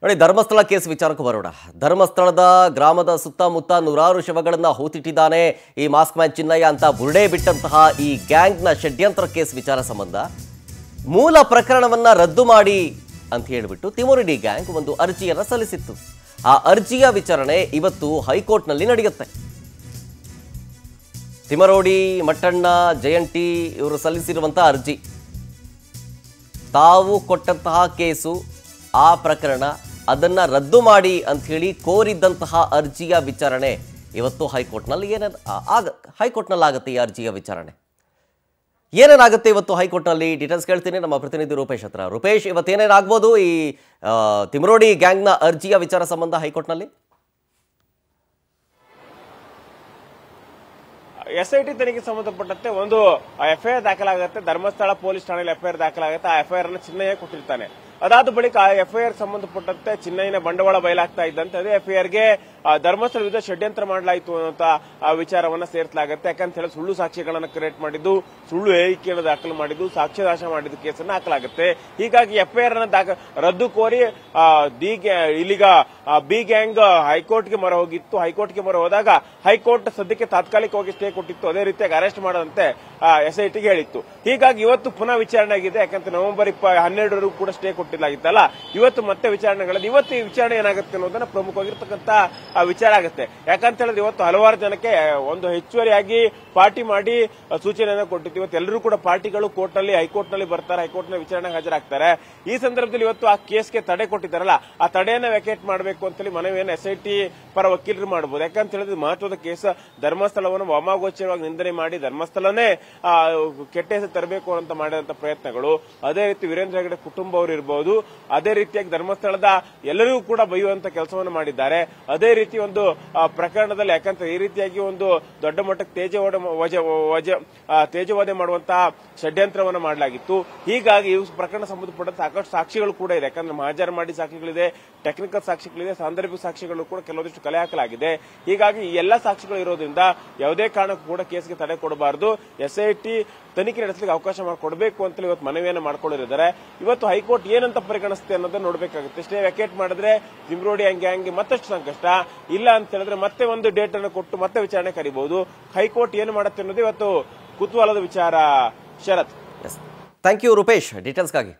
ನೋಡಿ, ಧರ್ಮಸ್ಥಳ ಕೇಸ್ ವಿಚಾರಕ್ಕೆ ಬರೋಣ. ಧರ್ಮಸ್ಥಳದ ಗ್ರಾಮದ ಸುತ್ತಮುತ್ತ ನೂರಾರು ಶವಗಳನ್ನು ಹೂತಿಟ್ಟಿದ್ದಾನೆ ಈ ಮಾಸ್ಕ್ ಮ್ಯಾನ್ ಚಿನ್ನಯ್ಯ ಅಂತ ಬುರುಡೆ ಬಿಟ್ಟಂತಹ ಈ ಗ್ಯಾಂಗ್ನ ಷಡ್ಯಂತ್ರ ಕೇಸ್ ವಿಚಾರ ಸಂಬಂಧ ಮೂಲ ಪ್ರಕರಣವನ್ನ ರದ್ದು ಮಾಡಿ ಅಂತ ಹೇಳಿಬಿಟ್ಟು ತಿಮುರಿಡಿ ಗ್ಯಾಂಗ್ ಒಂದು ಅರ್ಜಿಯನ್ನು ಸಲ್ಲಿಸಿತ್ತು. ಆ ಅರ್ಜಿಯ ವಿಚಾರಣೆ ಇವತ್ತು ಹೈಕೋರ್ಟ್ನಲ್ಲಿ ನಡೆಯುತ್ತೆ. ತಿಮರೋಡಿ, ಮಟ್ಟಣ್ಣ, ಜಯಂತಿ ಇವರು ಸಲ್ಲಿಸಿರುವಂತಹ ಅರ್ಜಿ, ತಾವು ಕೊಟ್ಟಂತಹ ಕೇಸು, ಆ ಪ್ರಕರಣ ಅದನ್ನ ರದ್ದು ಮಾಡಿ ಅಂತ ಹೇಳಿ ಕೋರಿದ್ದಂತಹ ಅರ್ಜಿಯ ವಿಚಾರಣೆ ಇವತ್ತು ಹೈಕೋರ್ಟ್ನಲ್ಲಿ ಹೈಕೋರ್ಟ್ನಲ್ಲಿ ಆಗುತ್ತೆ. ಈ ಅರ್ಜಿಯ ವಿಚಾರಣೆ ಏನೇನಾಗುತ್ತೆ ಇವತ್ತು ಹೈಕೋರ್ಟ್ನಲ್ಲಿ ಡೀಟೇಲ್ಸ್ ಕೇಳ್ತೀನಿ ನಮ್ಮ ಪ್ರತಿನಿಧಿ ರೂಪೇಶ್ ಹತ್ರ. ರೂಪೇಶ್, ಇವತ್ತೇನೇನಾಗ್ಬೋದು ಈ ತಿಮರೋಡಿ ಗ್ಯಾಂಗ್ನ ಅರ್ಜಿಯ ವಿಚಾರ ಸಂಬಂಧ ಹೈಕೋರ್ಟ್ನಲ್ಲಿ? SIT ತನಿಖೆ ಸಂಬಂಧಪಟ್ಟಂತೆ ಒಂದು FIR ದಾಖಲಾಗುತ್ತೆ. ಧರ್ಮಸ್ಥಳ ಪೊಲೀಸ್ ಠಾಣೆಯಲ್ಲಿ FIR ದಾಖಲಾಗುತ್ತೆ. ಆ FIR ಅನ್ನು ಚಿನ್ನಯ್ಯ ಕೊಟ್ಟಿರ್ತಾನೆ. ಅದಾದ ಬಳಿಕ ಆ FIR ಸಂಬಂಧಪಟ್ಟಂತೆ ಚಿನ್ನಯ್ಯನ ಬಂಡವಾಳ ಬಯಲಾಗ್ತಾ ಇದ್ದಂತೆ ಅದೇ FIR ಗೆ ಧರ್ಮಸ್ಥಳ ವಿರುದ್ಧ ಷಡ್ಯಂತ್ರ ಮಾಡಲಾಯಿತು ಅನ್ನುವಂತ ವಿಚಾರವನ್ನ ಸೇರಿಸಲಾಗುತ್ತೆ. ಯಾಕಂತ ಹೇಳಿ ಸುಳ್ಳು ಸಾಕ್ಷ್ಯಗಳನ್ನು ಕ್ರಿಯೇಟ್ ಮಾಡಿದ್ದು, ಸುಳ್ಳು ಹೇಳಿಕೆಯನ್ನು ದಾಖಲು ಮಾಡಿದ್ದು, ಸಾಕ್ಷ್ಯನಾಶ ಮಾಡಿದ್ದು ಕೇಸನ್ನು ಹಾಕಲಾಗುತ್ತೆ. ಹೀಗಾಗಿ FIR ಅನ್ನು ರದ್ದು ಕೋರಿ ಇಲ್ಲಿಗ ಬಿ ಗ್ಯಾಂಗ್ ಹೈಕೋರ್ಟ್ಗೆ ಮೊರೆ ಹೋಗಿತ್ತು. ಹೈಕೋರ್ಟ್ಗೆ ಮೊರೆ ಹೋದಾಗ ಹೈಕೋರ್ಟ್ ಸದ್ಯಕ್ಕೆ ತಾತ್ಕಾಲಿಕವಾಗಿ ಸ್ಟೇ ಕೊಟ್ಟಿತ್ತು. ಅದೇ ರೀತಿಯಾಗಿ ಅರೆಸ್ಟ್ ಮಾಡದಂತೆ SITಗೆ ಹೇಳಿತ್ತು. ಹೀಗಾಗಿ ಇವತ್ತು ಪುನಃ ವಿಚಾರಣೆ ಆಗಿದೆ. ಯಾಕಂತ ನವೆಂಬರ್ 12 ಕೂಡ ಸ್ಟೇ ಕೊಟ್ಟಿದ್ದಾಗಿತ್ತಲ್ಲ, ಇವತ್ತು ಮತ್ತೆ ವಿಚಾರಣೆಗಳಲ್ಲಿ ಇವತ್ತು ಈ ವಿಚಾರಣೆ ಏನಾಗುತ್ತೆ ಅನ್ನೋದನ್ನ ಪ್ರಮುಖವಾಗಿರ್ತಕ್ಕಂಥ ವಿಚಾರ ಆಗುತ್ತೆ. ಯಾಕಂತ ಹೇಳಿದ್ರೆ ಇವತ್ತು ಹಲವಾರು ಜನಕ್ಕೆ ಒಂದು ಹೆಚ್ಚುವರಿಯಾಗಿ ಪಾರ್ಟಿ ಮಾಡಿ ಸೂಚನೆಯನ್ನು ಕೊಟ್ಟಿತ್ತು. ಇವತ್ತು ಎಲ್ಲರೂ ಕೂಡ ಪಾರ್ಟಿಗಳು ಕೋರ್ಟ್ನಲ್ಲಿ ಹೈಕೋರ್ಟ್ ನಲ್ಲಿ ಬರ್ತಾರೆ, ಹೈಕೋರ್ಟ್ ನ ವಿಚಾರಣೆಗೆ ಹಾಜರಾಗ್ತಾರೆ. ಈ ಸಂದರ್ಭದಲ್ಲಿ ಇವತ್ತು ಆ ಕೇಸ್ಗೆ ತಡೆ ಕೊಟ್ಟಿದ್ದಾರಲ್ಲ, ಆ ತಡೆಯನ್ನು ವೆಕೇಟ್ ಮಾಡಬೇಕು ಅಂತೇಳಿ ಮನವಿಯನ್ನು SIT ಪರ ವಕೀಲರು ಮಾಡಬಹುದು. ಯಾಕಂತ ಹೇಳಿದ್ರೆ ಮಹತ್ವದ ಕೇಸ್, ಧರ್ಮಸ್ಥಳವನ್ನು ವಾಮಾಗೋಚರವಾಗಿ ನಿಂದನೆ ಮಾಡಿ ಧರ್ಮಸ್ಥಳನೇ ಕೆಟ್ಟ ಹೆಸರು ತರಬೇಕು ಅಂತ ಮಾಡಿದಂತ ಪ್ರಯತ್ನಗಳು, ಅದೇ ರೀತಿ ವೀರೇಂದ್ರ ಹೆಗಡೆ ಕುಟುಂಬ ಅವರು ಇರಬಹುದು, ಅದೇ ರೀತಿಯಾಗಿ ಧರ್ಮಸ್ಥಳದ ಎಲ್ಲರಿಗೂ ಕೂಡ ಬೈಯುವಂತ ಕೆಲಸವನ್ನು ಮಾಡಿದ್ದಾರೆ. ಅದೇ ರೀತಿ ಒಂದು ಪ್ರಕರಣದಲ್ಲಿ ಯಾಕಂತ ಈ ರೀತಿಯಾಗಿ ಒಂದು ದೊಡ್ಡ ಮಟ್ಟಕ್ಕೆ ತೇಜೋವಧೆ ಮಾಡುವಂತಹ ಷಡ್ಯಂತ್ರವನ್ನು ಮಾಡಲಾಗಿತ್ತು. ಹೀಗಾಗಿ ಈ ಪ್ರಕರಣ ಸಂಬಂಧಪಟ್ಟ ಸಾಕಷ್ಟು ಸಾಕ್ಷಿಗಳು ಕೂಡ ಇದೆ. ಯಾಕಂದ್ರೆ ಮಹಾಜರ್ ಮಾಡಿ ಸಾಕ್ಷಿಗಳಿದೆ, ಟೆಕ್ನಿಕಲ್ ಸಾಕ್ಷಿಗಳಿದೆ, ಸಾಂದರ್ಭಿಕ ಸಾಕ್ಷಿಗಳು ಕೂಡ ಕೆಲವೊಂದಿಷ್ಟು ಕಲೆ ಹಾಕಲಾಗಿದೆ. ಹೀಗಾಗಿ ಈ ಎಲ್ಲಾ ಸಾಕ್ಷಿಗಳು ಇರೋದ್ರಿಂದ ಯಾವುದೇ ಕಾರಣಕ್ಕೂ ಕೂಡ ಕೇಸ್ಗೆ ತಡೆ ಕೊಡಬಾರದು, SIT ತನಿಖೆ ನಡೆಸಲಿಕ್ಕೆ ಅವಕಾಶ ಮಾಡಿಕೊಡಬೇಕು ಅಂತ ಇವತ್ತು ಮನವಿಯನ್ನು ಮಾಡಿಕೊಂಡಿದ್ದಾರೆ. ಇವತ್ತು ಹೈಕೋರ್ಟ್ ಏನಂತ ಪರಿಗಣಿಸುತ್ತೆ ಅನ್ನೋದನ್ನ ನೋಡಬೇಕಾಗುತ್ತೆ. ಸ್ಟೇ ವೆಕೇಟ್ ಮಾಡಿದ್ರೆ ತಿಮರೋಡಿ ಗ್ಯಾಂಗ್ಗೆ ಮತ್ತಷ್ಟು ಸಂಕಷ್ಟ, ಇಲ್ಲ ಅಂತ ಹೇಳಿದ್ರೆ ಮತ್ತೆ ಒಂದು ಡೇಟ್ ಅನ್ನು ಕೊಟ್ಟು ಮತ್ತೆ ವಿಚಾರಣೆ ಕರೀಬಹುದು. ಹೈಕೋರ್ಟ್ ಏನು ಮಾಡುತ್ತೆ ಅನ್ನೋದು ಇವತ್ತು ಕುತೂಹಲದ ವಿಚಾರ. ಶರತ್, ಥ್ಯಾಂಕ್ ಯು ರೂಪೇಶ್ ಡೀಟೇಲ್ಸ್ಗಾಗಿ.